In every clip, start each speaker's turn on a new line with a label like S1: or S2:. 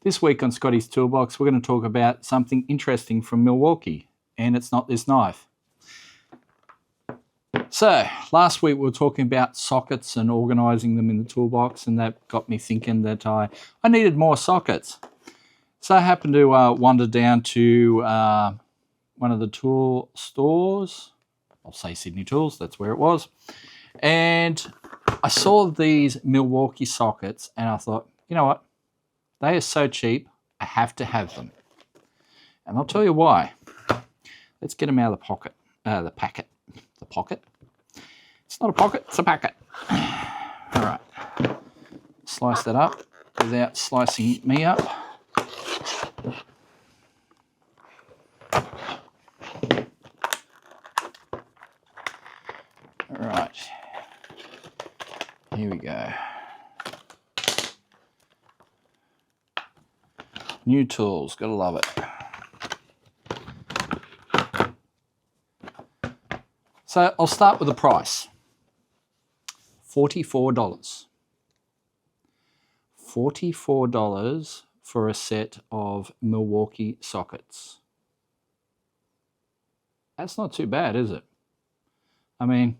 S1: This week on Scotty's Toolbox, we're going to talk about something interesting from Milwaukee, and it's not this knife. So, last week we were talking about sockets and organising them in the toolbox, and that got me thinking that I needed more sockets. So I happened to wander down to one of the tool stores. I'll say Sydney Tools, that's where it was. And I saw these Milwaukee sockets, and I thought, you know what? They are so cheap, I have to have them. And I'll tell you why. Let's get them out of the pocket. The packet. The pocket? It's not a pocket, it's a packet. All right. Slice that up without slicing me up. All right. Here we go. New tools, gotta love it. So I'll start with the price. $44. $44 for a set of Milwaukee sockets. That's not too bad, is it? I mean,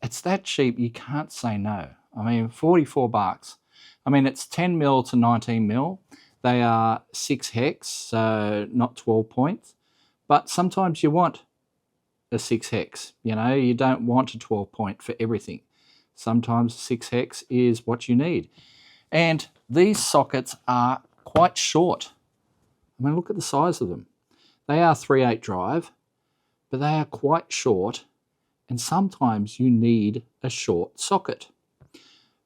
S1: it's that cheap, you can't say no. I mean, $44. I mean, it's 10 mil to 19 mil. They are 6 hex, so not 12 points. But sometimes you want a 6 hex. You know, you don't want a 12 point for everything. Sometimes 6 hex is what you need. And these sockets are quite short. I mean, look at the size of them. They are 3/8 drive, but they are quite short. And sometimes you need a short socket.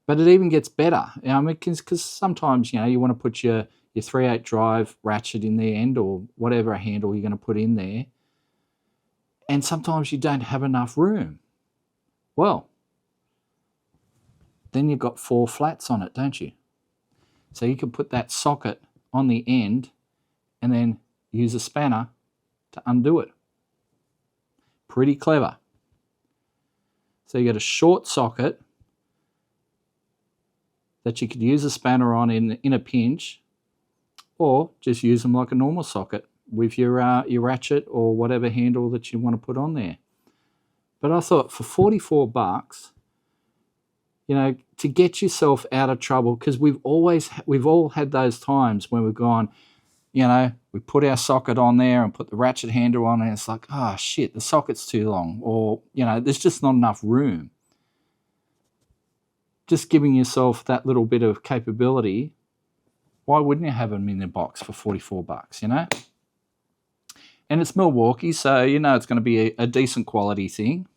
S1: But it even gets better. I mean, because sometimes, you know, you want to put your 3/8 drive ratchet in the end or whatever handle you're going to put in there. And sometimes you don't have enough room. Well, then you've got 4 flats on it, don't you? So you can put that socket on the end and then use a spanner to undo it. Pretty clever. So you got a short socket that you could use a spanner on in a pinch, or just use them like a normal socket with your ratchet or whatever handle that you want to put on there. But I thought for $44, you know, to get yourself out of trouble, because we've all had those times when we've gone, you know, we put our socket on there and put the ratchet handle on, and it's like, oh shit, the socket's too long, or you know, there's just not enough room. Just giving yourself that little bit of capability, why wouldn't you have them in the box for $44, you know? And it's Milwaukee, so you know it's going to be a decent quality thing.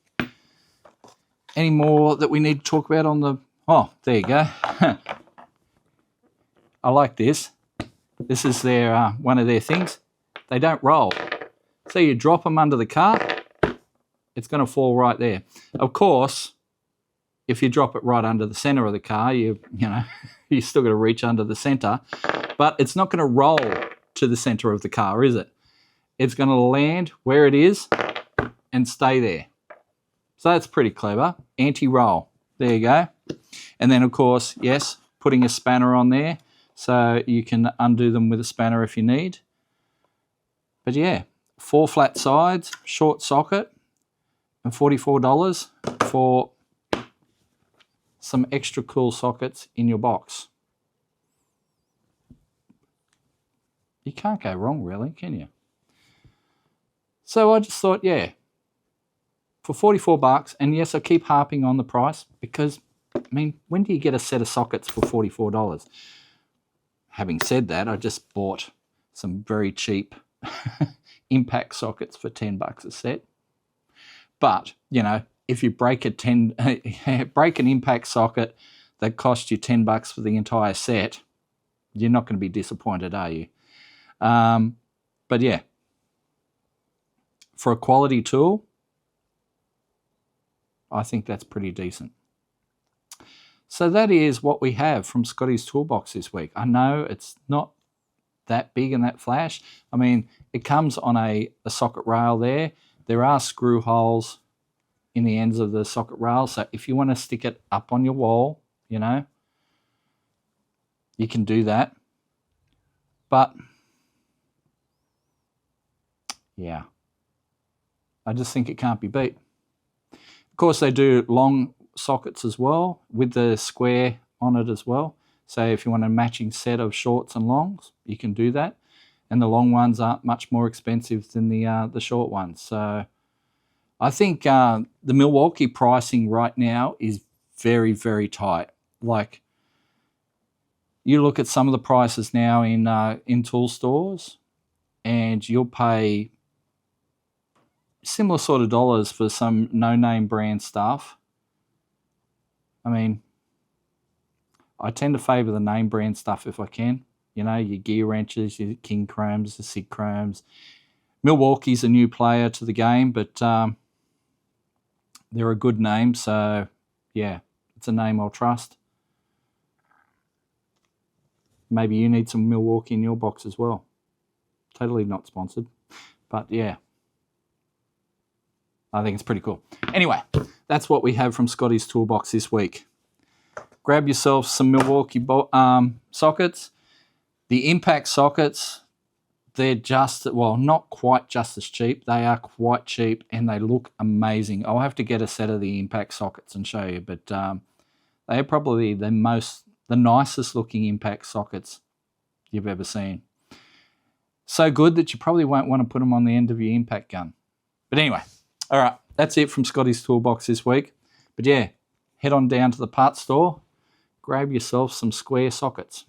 S1: Any more that we need to talk about on the... Oh, there you go. I like this. This is their one of their things. They don't roll. So you drop them under the car, it's going to fall right there. Of course, if you drop it right under the center of the car, you know, you still got to reach under the center, but it's not going to roll to the center of the car, is it? It's going to land where it is and stay there. So that's pretty clever. Anti-roll. There you go. And then, of course, yes, putting a spanner on there so you can undo them with a spanner if you need. But yeah, 4 flat sides, short socket, and $44 for some extra cool sockets in your box. You can't go wrong, really, can you? So I just thought, yeah, for $44, and yes, I keep harping on the price because, I mean, when do you get a set of sockets for $44? Having said that, I just bought some very cheap impact sockets for $10 a set. But, you know, if you break break an impact socket that costs you $10 for the entire set, you're not going to be disappointed, are you? But yeah, for a quality tool, I think that's pretty decent. So that is what we have from Scotty's Toolbox this week. I know it's not that big and that flash. I mean, it comes on a socket rail there. There are screw holes in the ends of the socket rail. So if you want to stick it up on your wall, you know, you can do that. But yeah, I just think it can't be beat. Of course, they do long sockets as well with the square on it as well. So if you want a matching set of shorts and longs, you can do that. And the long ones aren't much more expensive than the short ones. So I think the Milwaukee pricing right now is very, very tight. Like, you look at some of the prices now in tool stores, and you'll pay similar sort of dollars for some no-name brand stuff. I mean, I tend to favour the name brand stuff if I can. You know, your gear wrenches, your King Chromes, the Sig Chromes. Milwaukee's a new player to the game, but they're a good name. So, yeah, it's a name I'll trust. Maybe you need some Milwaukee in your box as well. Totally not sponsored. But, yeah, I think it's pretty cool. Anyway, that's what we have from Scotty's Toolbox this week. Grab yourself some Milwaukee sockets. The impact sockets, they're just, well, not quite just as cheap. They are quite cheap and they look amazing. I'll have to get a set of the impact sockets and show you, but they are probably the nicest looking impact sockets you've ever seen. So good that you probably won't want to put them on the end of your impact gun. But anyway, all right, that's it from Scotty's Toolbox this week. But yeah, head on down to the parts store, grab yourself some square sockets.